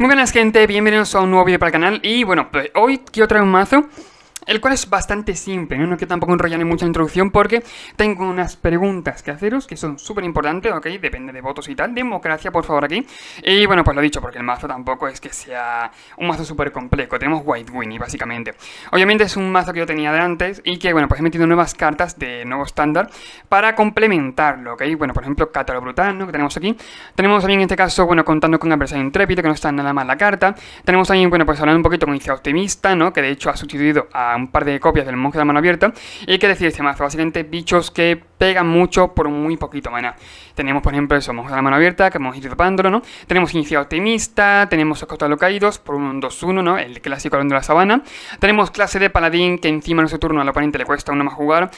Muy buenas gente, bienvenidos a un nuevo vídeo para el canal. Y bueno, pues hoy quiero traer un mazo el cual es bastante simple, ¿no? No quiero tampoco enrollar en mucha introducción porque tengo unas preguntas que haceros que son súper importantes, ¿ok? Depende de votos y tal. Democracia, por favor, aquí. Y bueno, pues lo dicho, porque el mazo tampoco es que sea un mazo súper complejo. Tenemos White Winnie, básicamente. Obviamente es un mazo que yo tenía de antes y que, bueno, pues he metido nuevas cartas de nuevo estándar para complementarlo, ¿ok? Bueno, por ejemplo, Cátaro Brutal, ¿no? Que tenemos aquí. Tenemos también en este caso, bueno, contando con Adversario Intrépido, que no está nada mal la carta. Tenemos también, bueno, pues hablando un poquito con Iniciativa Optimista, ¿no? Que de hecho ha sustituido a un par de copias del Monje de la Mano Abierta. Y qué decir este mazo, básicamente bichos que pegan mucho por muy poquito mana. Tenemos, por ejemplo, eso, Monje de la Mano Abierta, que hemos ido topándolo, ¿no? Tenemos Iniciativa Optimista, tenemos Escolta de los Caídos por un 2-1, ¿no? El clásico Alón de la Sabana. Tenemos clase de Paladín, que encima en su turno al oponente le cuesta uno más jugar.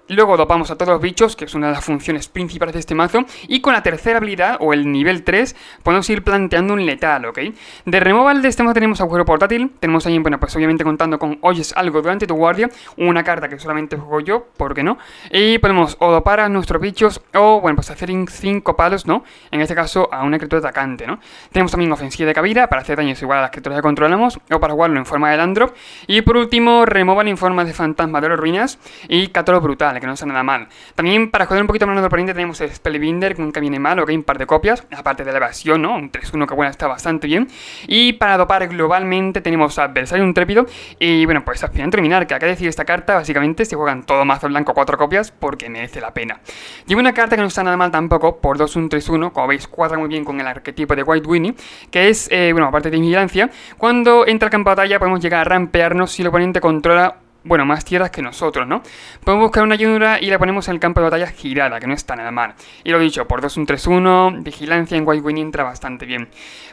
Luego dopamos a todos los bichos, que es una de las funciones principales de este mazo. Y con la tercera habilidad, o el nivel 3, podemos ir planteando un letal, ¿ok? De removal de este mazo tenemos agujero portátil. Tenemos ahí, bueno, pues obviamente contando con oyes algo durante tu guardia. Una carta que solamente juego yo, ¿por qué no? Y podemos o dopar a nuestros bichos, o, bueno, pues hacer 5 palos, ¿no? En este caso, a una criatura atacante, ¿no? Tenemos también ofensiva de cabida, para hacer daños igual a las criaturas que controlamos, o para jugarlo en forma de land drop. Y por último, removal en forma de fantasma de las ruinas y Cátaro Brutal, que no está nada mal. También para joder un poquito más del oponente tenemos el Spellbinder, que nunca viene mal, ok, un par de copias, aparte de la evasión, ¿no? Un 3-1 que bueno, está bastante bien. Y para dopar globalmente tenemos Adversario Intrépido y bueno, pues aspirante terminar, que acá decir esta carta, básicamente se juegan todo mazo blanco 4 copias porque merece la pena. Lleva una carta que no está nada mal tampoco, por 2-1-3-1, como veis cuadra muy bien con el arquetipo de White Winnie, que es, bueno, aparte de vigilancia, cuando entra al campo de batalla podemos llegar a rampearnos si el oponente controla, bueno, más tierras que nosotros, ¿no? Podemos buscar una Yundra y la ponemos en el campo de batalla girada, que no está nada mal. Y lo dicho, por 2-1-3-1, vigilancia en White Winnie entra bastante bien.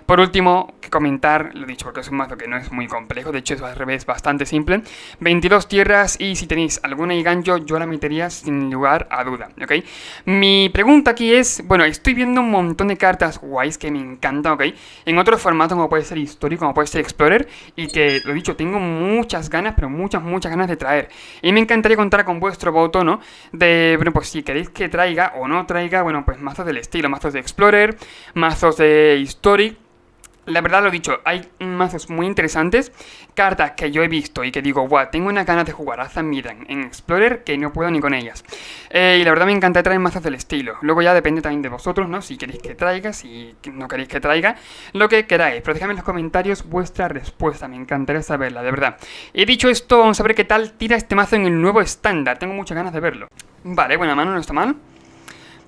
Por último, que comentar, lo dicho, porque es un mazo que no es muy complejo, de hecho es al revés, bastante simple. 22 tierras y si tenéis alguna Iganjo, yo la metería sin lugar a duda, ¿ok? Mi pregunta aquí es, bueno, estoy viendo un montón de cartas guays que me encantan, ¿ok? En otros formatos como puede ser Histórico, como puede ser Explorer, y que, lo dicho, tengo muchas ganas, pero muchas ganas de traer. Y me encantaría contar con vuestro voto, ¿no? De, bueno, pues si queréis que traiga o no traiga, bueno, pues mazos del estilo, mazos de Explorer, mazos de Historic. La verdad, lo dicho, hay mazos muy interesantes, cartas que yo he visto y que digo, guau, tengo unas ganas de jugar a Zamiran en Explorer que no puedo ni con ellas. Y la verdad me encanta traer mazos del estilo. Luego ya depende también de vosotros, ¿no? Si queréis que traiga, si no queréis que traiga, lo que queráis. Pero dejadme en los comentarios vuestra respuesta, me encantaría saberla, de verdad. Y dicho esto, vamos a ver qué tal tira este mazo en el nuevo estándar. Tengo muchas ganas de verlo. Vale, buena mano, no está mal.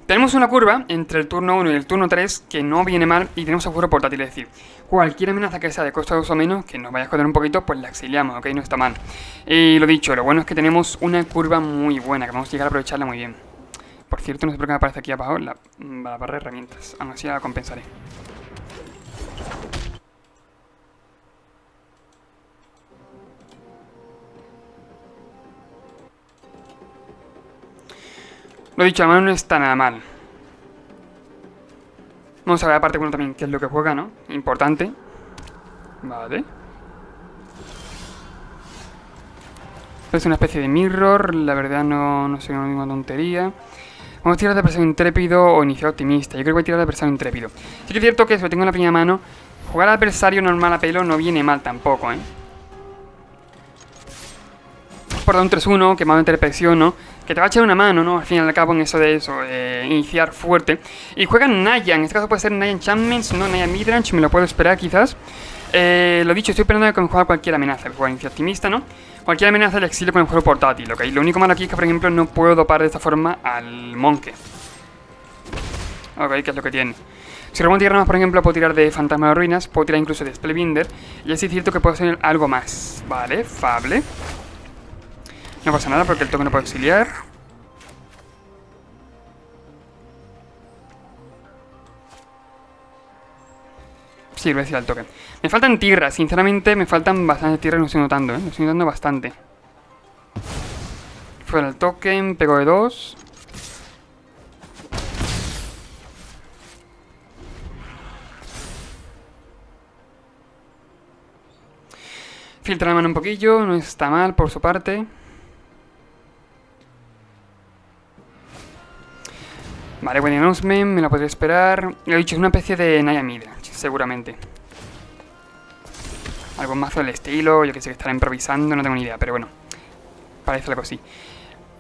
Tenemos una curva entre el turno 1 y el turno 3 que no viene mal y tenemos agujero portátil, es decir, cualquier amenaza que sea de costa 2 o menos, que nos vaya a joder un poquito, pues la exiliamos, ok, no está mal. Y lo dicho, lo bueno es que tenemos una curva muy buena, que vamos a llegar a aprovecharla muy bien. Por cierto, no sé por qué me aparece aquí abajo la barra de herramientas, aún así la compensaré. Lo dicho, la mano no está nada mal. Vamos a ver aparte bueno también qué es lo que juega, ¿no? Importante. Vale. Es una especie de mirror, la verdad no sé, ninguna tontería. Vamos a tirar de Adversario Intrépido o Iniciativa Optimista. Yo creo que voy a tirar de Adversario Intrépido. Sí que es cierto que si lo tengo en la primera mano, jugar al adversario normal a pelo no viene mal tampoco, ¿eh? Por dar un 3-1, que me va a meter presión, ¿no? Que te va a echar una mano, ¿no? Al fin y al cabo en eso de eso, iniciar fuerte. Y juegan Naya, en este caso puede ser Naya Enchantments, no Naya Midrange, me lo puedo esperar quizás. Lo dicho, estoy esperando que me juegue cualquier amenaza, jugar Iniciativa Optimista, ¿no? Cualquier amenaza del exilio con el juego portátil, ¿ok? Lo único malo aquí es que, por ejemplo, no puedo dopar de esta forma al Monje. Ok, que es lo que tiene. Si robo tierra más, por ejemplo, puedo tirar de Fantasma de Ruinas, puedo tirar incluso de Spellbinder. Y así es cierto que puedo hacer algo más. Vale, fable. No pasa nada porque el toque no puede exiliar. Sí, lo voy a decir al toque. Me faltan tierras, sinceramente me faltan bastantes tierras, lo estoy notando, lo estoy notando bastante. Fuera el token, pego de 2. Filtra la mano un poquillo, no está mal por su parte. Vale, buen announcement, me la podría esperar. Lo he dicho, es una especie de Naya Midrange, seguramente. algún mazo del estilo, yo que sé, que estará improvisando, no tengo ni idea, pero bueno, parece algo así.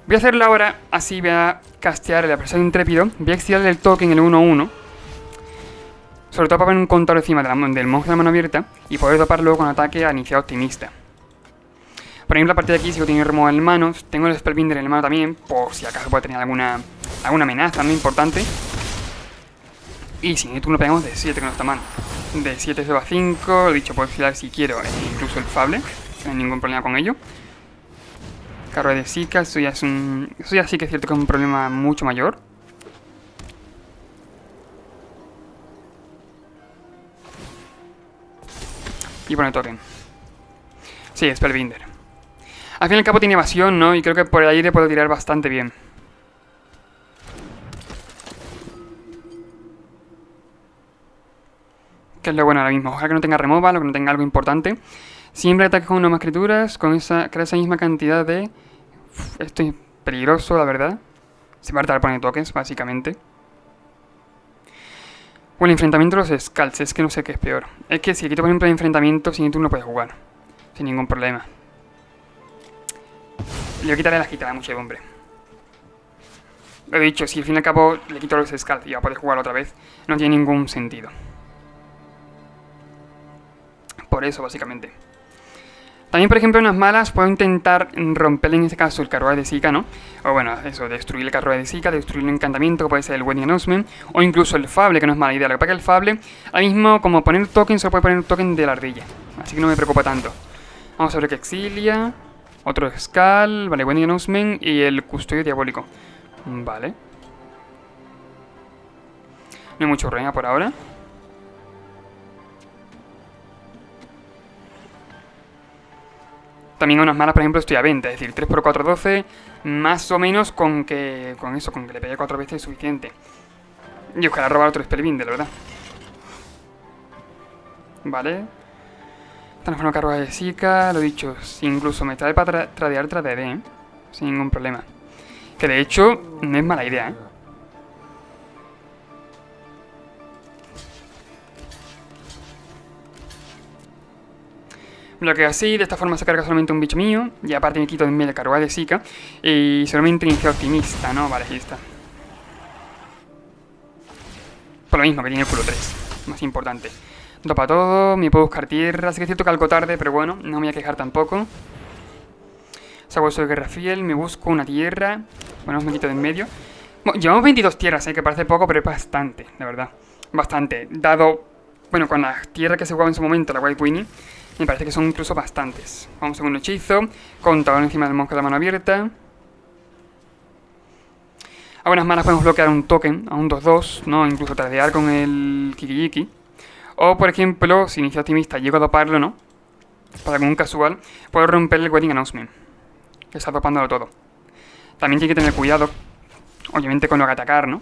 Voy a hacerlo ahora, así voy a castear el apresado intrépido, voy a exiliar el token el 1-1, sobre todo para poner un contador encima del monje de la mano abierta y poder toparlo con ataque a iniciado optimista. Por ejemplo, a partir de aquí sigo teniendo removal en manos, tengo el Spellbinder en el mano también, por si acaso puede tener alguna amenaza, ¿no? Importante. Y si en el turno pegamos de 7 con esta mano. De 7 se va a 5, lo dicho, puedo exiliar si quiero, incluso el Fable, no hay ningún problema con ello. Carro de Zika, eso ya sí que es cierto que es un problema mucho mayor. Y pone token. Sí, Spellbinder. Al fin y al cabo tiene evasión, ¿no? Y creo que por el aire puedo tirar bastante bien. Que es lo bueno ahora mismo. Ojalá que no tenga removal o que no tenga algo importante. Siempre ataque con una más criaturas. Con esa, crea esa misma cantidad de... esto es peligroso, la verdad. Se va a tardar poner tokens, básicamente. O el enfrentamiento de los Scalds. Es que no sé qué es peor. Es que si quito por ejemplo el enfrentamiento, sin turno puedes jugar. Sin ningún problema. Le quitaré la gitana, muchedumbre. Lo he dicho, si al fin y al cabo le quito los Scalds y va a poder jugar otra vez, no tiene ningún sentido. Por eso, básicamente. También, por ejemplo, en las malas puedo intentar romperle en este caso el carruaje de Zika, ¿no? O bueno, eso, destruir el carruaje de Zika, destruir el encantamiento, que puede ser el Wedding Announcement, o incluso el Fable, que no es mala idea. Lo que pasa es que el Fable, ahora mismo, como poner token, solo puede poner un token de la ardilla. Así que no me preocupa tanto. Vamos a ver que exilia. Otro Skull, vale, Wedding Announcement y el Custodio Diabólico. Vale. No hay mucho problema por ahora. También unas malas, por ejemplo, estoy a 20, es decir, 3 por 4, 12, más o menos con que le pegue 4 veces es suficiente. Y ojalá robar otro Spellbinder, la verdad. Vale. Transformo carruaje de Zika, lo dicho, si incluso me trae para tradear, tradearé, sin ningún problema. Que de hecho, no es mala idea, Bloqueo así, de esta forma se carga solamente un bicho mío. Y aparte me quito en medio el carruaje de Zika. Y solamente inicio optimista, ¿no? Vale, ahí está. Por lo mismo que tiene el culo 3. Más importante. Dopa todo, me puedo buscar tierra. Así que es cierto que algo tarde, pero bueno, no me voy a quejar tampoco. Saco eso de guerra fiel, me busco una tierra. Bueno, me quito de en medio. Bueno, llevamos 22 tierras, que parece poco, pero es bastante, de verdad. Bastante. Dado, bueno, con la tierra que se jugaba en su momento, la White Winnie, me parece que son incluso bastantes. Vamos a un hechizo. Contador encima del monje de la mano abierta. A buenas malas podemos bloquear un token a un 2-2, ¿no? Incluso tradear con el Kiki-Yiki. O, por ejemplo, si inicio optimista llego a doparlo, ¿no? Para con un casual, puedo romper el Wedding Announcement, que está dopándolo todo. También tiene que tener cuidado, obviamente, con lo que atacar, ¿no?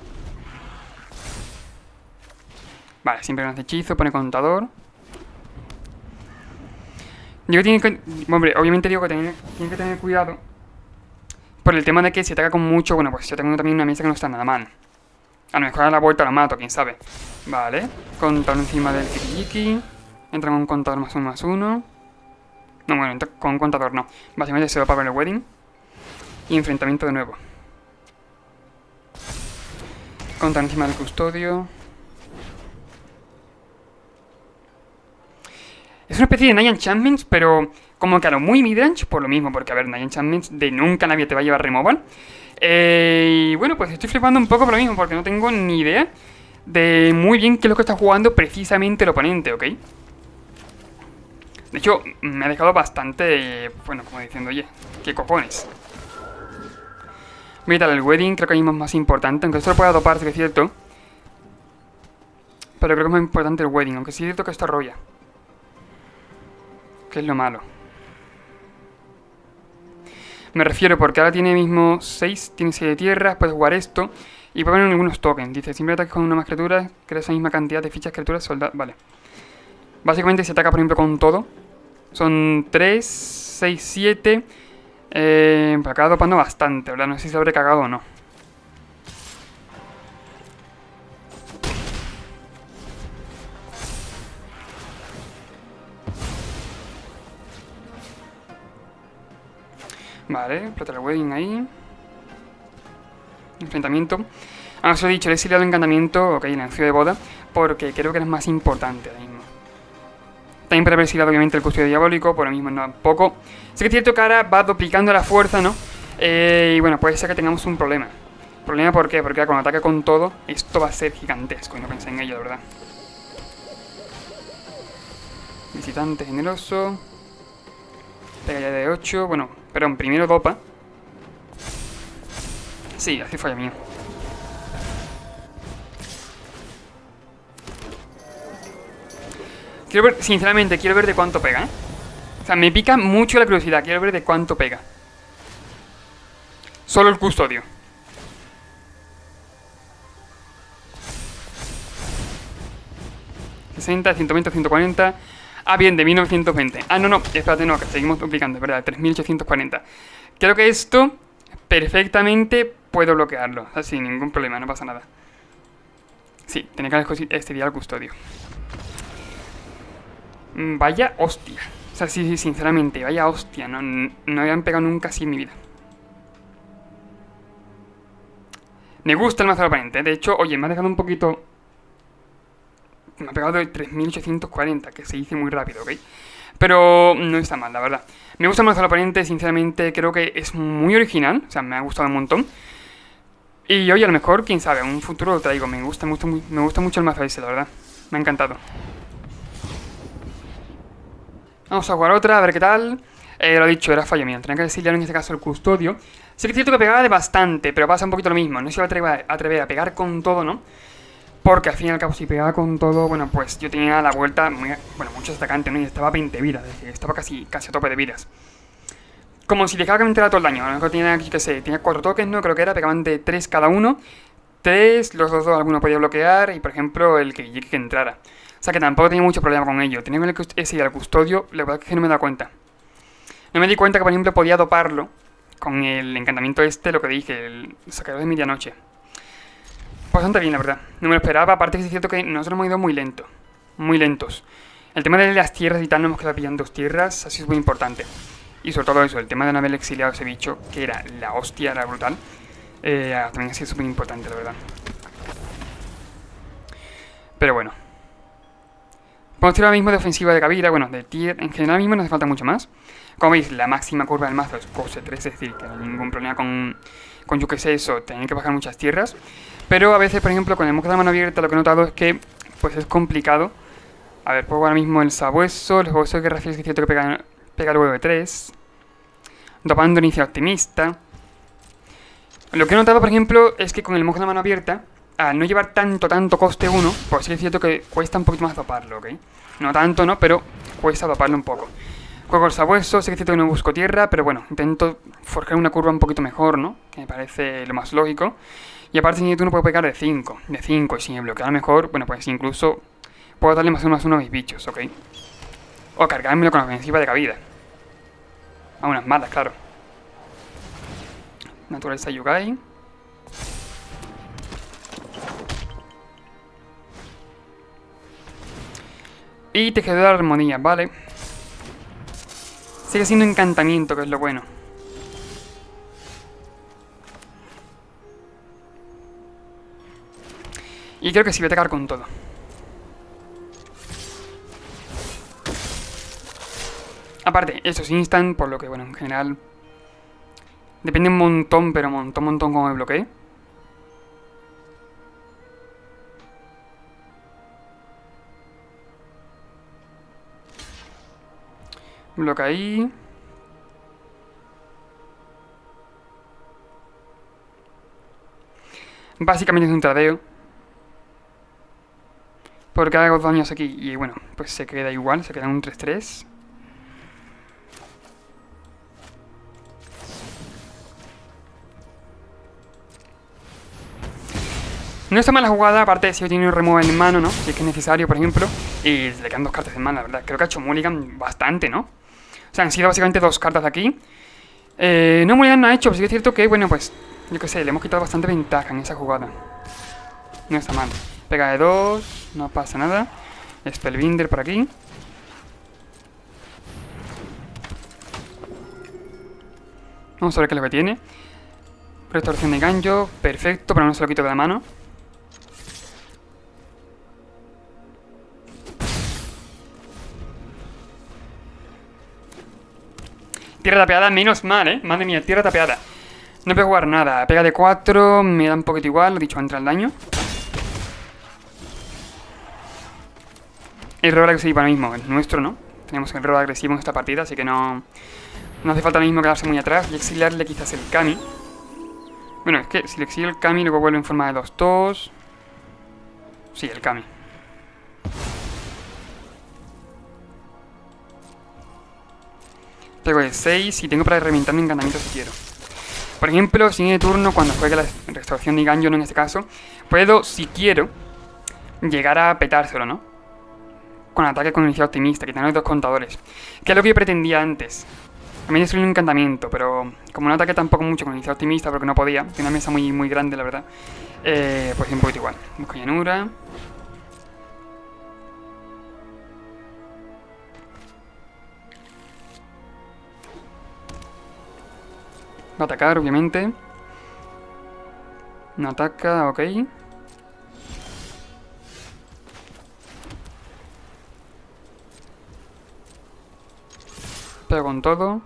Vale, siempre hace hechizo, pone contador. Digo, hombre, obviamente digo que tiene que tener cuidado por el tema de que si ataca con mucho, bueno, pues yo tengo también una mesa que no está nada mal. A lo mejor a la vuelta lo mato, quién sabe. Vale, contador encima del Kiki-Yiki. Entra con un contador +1/+1. No, bueno, entra con un contador no. Básicamente se va para el Wedding. Y enfrentamiento de nuevo. Contador encima del custodio. Es una especie de Night Enchantments, pero como que a lo muy midrange, por lo mismo, porque a ver, Night Enchantments de nunca nadie te va a llevar removal. Y bueno, pues estoy flipando un poco por lo mismo, porque no tengo ni idea de muy bien qué es lo que está jugando precisamente el oponente, ¿ok? De hecho, me ha dejado bastante, bueno, como diciendo, oye, ¿qué cojones? Voy a quitar el Wedding, creo que ahí mismo es más importante, aunque esto lo pueda dopar, si es cierto. Pero creo que es más importante el Wedding, aunque sí es cierto que esto arrolla. Que es lo malo. Me refiero porque ahora tiene mismo 6, tiene 6 de tierras, puede jugar esto. Y puede poner algunos tokens. Dice, siempre ataques con una más criatura, crea esa misma cantidad de fichas, criaturas, soldados. Vale. Básicamente se ataca, por ejemplo, con todo. Son 3, 6, 7. Pero acaba dopando bastante, ¿verdad? No sé si se habré cagado o no. Vale, plata el wedding ahí. Enfrentamiento. Os he dicho, le he exiliado el encantamiento, ok, el anuncio de boda, porque creo que es más importante ahora mismo. También para haber exiliado obviamente el custodio diabólico, por lo mismo no tampoco. Sí que es cierto que ahora va duplicando la fuerza, ¿no? Y bueno, puede ser que tengamos un problema. ¿Problema por qué? Porque cuando ataque con todo, esto va a ser gigantesco, y no pensé en ello, de verdad. Visitante generoso. Pega ya de 8, bueno, perdón, primero dopa. Sí, así falla mío. Quiero ver, sinceramente, quiero ver de cuánto pega, ¿eh? O sea, me pica mucho la curiosidad. Quiero ver de cuánto pega. Solo el custodio. $60, 120, 140. Ah, bien, de 1920. Ah, no, espérate, no, que seguimos duplicando, es verdad, 3840. Creo que esto perfectamente puedo bloquearlo, o sea, sin ningún problema, no pasa nada. Sí, tenía que haber este día al custodio. Vaya hostia. O sea, sí, sinceramente, vaya hostia. No habían pegado nunca así en mi vida. Me gusta el mazo del oponente. De hecho, oye, me ha dejado un poquito... Me ha pegado de 3840, que se dice muy rápido, ¿ok? Pero no está mal, la verdad. Me gusta el mazo del oponente, sinceramente, creo que es muy original. O sea, me ha gustado un montón. Y oye, a lo mejor, quién sabe, en un futuro lo traigo. Me gusta mucho el mazo ese, la verdad. Me ha encantado. Vamos a jugar otra, a ver qué tal. Lo dicho, era fallo mío. Tenía que decirle en este caso el custodio. Sí que es cierto que pegaba de bastante, pero pasa un poquito lo mismo. No se iba a atrever a pegar con todo, ¿no? Porque al fin y al cabo, si pegaba con todo, bueno, pues yo tenía la vuelta, muchos atacantes, ¿no? Y estaba a 20 vidas, estaba casi a tope de vidas. Como si dejaba que me entrara todo el daño. A lo mejor tenía, yo qué sé, tenía 4 toques, ¿no? Creo que era, pegaban de 3 cada uno. 3, los dos alguno podía bloquear y, por ejemplo, el que entrara. O sea que tampoco tenía mucho problema con ello. Tenía ese y al custodio, la verdad es que no me da cuenta. No me di cuenta que, por ejemplo, podía doparlo con el encantamiento este, lo que dije, el saqueador de medianoche. Bastante bien, la verdad. No me lo esperaba, aparte que es cierto que nosotros hemos ido muy lento. Muy lentos. El tema de las tierras y tal, no hemos quedado pillando 2 tierras, así es muy importante. Y sobre todo eso, el tema de no haber exiliado a ese bicho, que era la hostia, era brutal. También ha sido súper importante, la verdad. Pero bueno. Podemos tirar ahora mismo de ofensiva de Kabira, bueno, de tier, en general mismo no hace falta mucho más. Como veis, la máxima curva del mazo es coste 3, es decir, que no hay ningún problema con yo que sé eso, tener que bajar muchas tierras. Pero a veces, por ejemplo, con el Mojo de la mano abierta, lo que he notado es que, pues es complicado. A ver, pongo ahora mismo el sabueso de guerra fiel, es cierto que pega luego de 3. Dopando inicio optimista. Lo que he notado, por ejemplo, es que con el Mojo de la mano abierta, al no llevar tanto coste 1, pues sí es cierto que cuesta un poquito más doparlo, ¿ok? No tanto, ¿no? Pero cuesta doparlo un poco. Juego el sabueso, sí que es cierto que no busco tierra, pero bueno, intento forjar una curva un poquito mejor, ¿no? Que me parece lo más lógico. Y aparte, si uno puede pegar de 5, y si me bloquea mejor, bueno, pues incluso puedo darle más 1 a mis bichos, ¿ok? O cargármelo con la ofensiva de Kabira. A unas malas, claro. Naturaleza Yugai. Y tejedor de armonía, vale. Sigue siendo encantamiento, que es lo bueno. Y creo que sí voy a atacar con todo. Aparte, esto es instant, por lo que, bueno, en general... Depende un montón, pero un montón cómo me bloquee. Bloquea ahí. Básicamente es un tradeo. Porque hago daños aquí y bueno, pues se queda igual, se queda un 3-3. No está mal la jugada, aparte de si yo tengo removal en mano, ¿no? Si es que es necesario, por ejemplo. Y le quedan 2 cartas en mano, la verdad. Creo que ha hecho mulligan bastante, ¿no? O sea, han sido básicamente 2 cartas de aquí. No mulligan no ha hecho, pero sí que es cierto que, bueno, pues... Yo qué sé, le hemos quitado bastante ventaja en esa jugada. No está mal. Pega de 2, no pasa nada. Spellbinder por aquí. Vamos a ver qué es lo que tiene. Restauración de gancho, perfecto, pero no se lo quito de la mano. Tierra tapeada, menos mal, madre mía, tierra tapeada. No puedo jugar nada, pega de 4, me da un poquito igual, lo he dicho, entra el daño. El rol agresivo ahora mismo, el nuestro, ¿no? Tenemos el rol agresivo en esta partida, así que no hace falta ahora mismo quedarse muy atrás y exiliarle quizás el Kami. Bueno, es que si le exilio el Kami, luego vuelve en forma de 2-2. Sí, el Kami. Pego de 6 y tengo para reventar mi encantamiento si quiero. Por ejemplo, siguiente turno, cuando juegue la restauración de Ganjo, ¿no? En este caso, puedo, si quiero, llegar a petárselo, ¿no? Con ataque con iniciativa optimista, que tenemos 2 contadores. Que es lo que yo pretendía antes. También destruir un encantamiento, pero como no ataque tampoco mucho con iniciativa optimista, porque no podía, tiene una mesa muy grande, la verdad. Pues un poquito igual. Busco llanura. Va a atacar, obviamente. No ataca, ok. Pego con todo.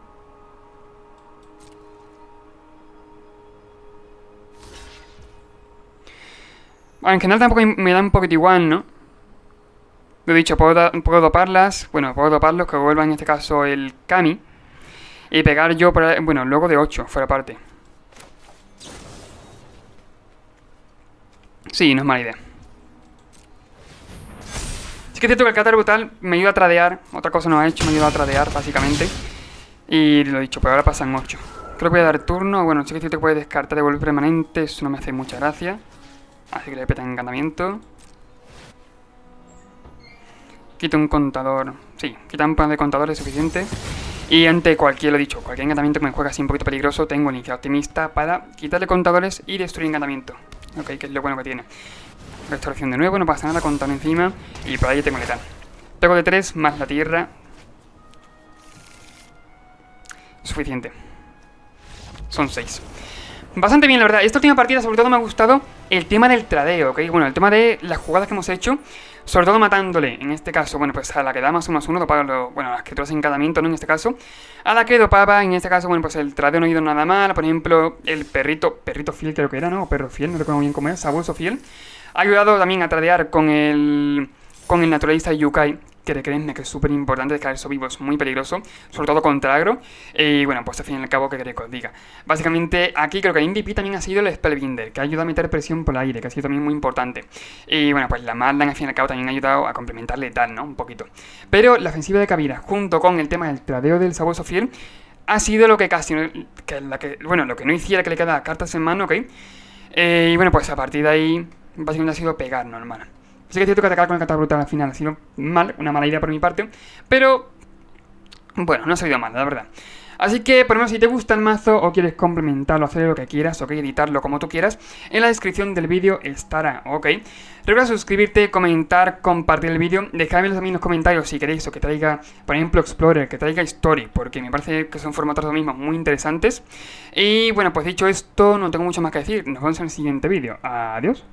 Bueno, en general tampoco me da un poquito igual, ¿no? Lo he dicho, puedo doparlas. Bueno, puedo doparlos, que vuelva en este caso el Kami. Y pegar yo, bueno, luego de 8, fuera parte. Sí, no es mala idea. Sí que es cierto que el Cátar Brutal me ayuda a tradear. Otra cosa no ha hecho, me ayuda a tradear, básicamente. Y lo he dicho, pues ahora pasan 8. Creo que voy a dar turno. Bueno, sí que es cierto que puede descartar de volver permanente. Eso no me hace mucha gracia. Así que le petan encantamiento. Quito un contador. Sí, quitar un par de contadores es suficiente. Y ante cualquier, lo he dicho, cualquier encantamiento que me juegue así un poquito peligroso, tengo iniciativa optimista para quitarle contadores y destruir encantamiento. Ok, que es lo bueno que tiene. Restauración de nuevo, no pasa nada, contador encima. Y por ahí tengo letal. Pego de 3 más la tierra. Suficiente. Son 6. Bastante bien, la verdad. Esta última partida sobre todo me ha gustado el tema del tradeo, ¿ok? Bueno, el tema de las jugadas que hemos hecho, sobre todo matándole, en este caso, bueno, pues a la que da +1/+1, dopaba bueno, a las criaturas de encantamiento, ¿no? En este caso, a la que dopaba, en este caso, bueno, pues el tradeo no ha ido nada mal. Por ejemplo, el perrito fiel creo que era, ¿no? O perro fiel, no recuerdo muy bien cómo era, sabueso fiel. Ha ayudado también a tradear con el naturalista Yukai, que creedme que es súper importante dejar eso vivo, es muy peligroso, sobre todo contra agro. Y bueno, pues al fin y al cabo, ¿qué queréis que os diga? Básicamente, aquí creo que el MVP también ha sido el Spellbinder, que ha ayudado a meter presión por el aire, que ha sido también muy importante. Y bueno, pues la Madland al fin y al cabo también ha ayudado a complementar letal, ¿no? Un poquito. Pero la ofensiva de Kabira, junto con el tema del tradeo del sabueso fiel, ha sido lo que casi, bueno, lo que no hiciera que le quedara cartas en mano, ¿ok? Y bueno, pues a partir de ahí, básicamente ha sido pegar normal. Sí que es cierto que atacar con el Cátar Brutal al final ha sido mal, una mala idea por mi parte, pero bueno, no ha salido mal, la verdad. Así que, por lo menos, si te gusta el mazo o quieres complementarlo, hacer lo que quieras, ok, editarlo como tú quieras, en la descripción del vídeo estará, ok. Recuerda suscribirte, comentar, compartir el vídeo, dejadme también en los comentarios si queréis o que traiga, por ejemplo, Explorer, que traiga Story, porque me parece que son formatos de mismos muy interesantes. Y bueno, pues dicho esto, no tengo mucho más que decir, nos vemos en el siguiente vídeo. Adiós.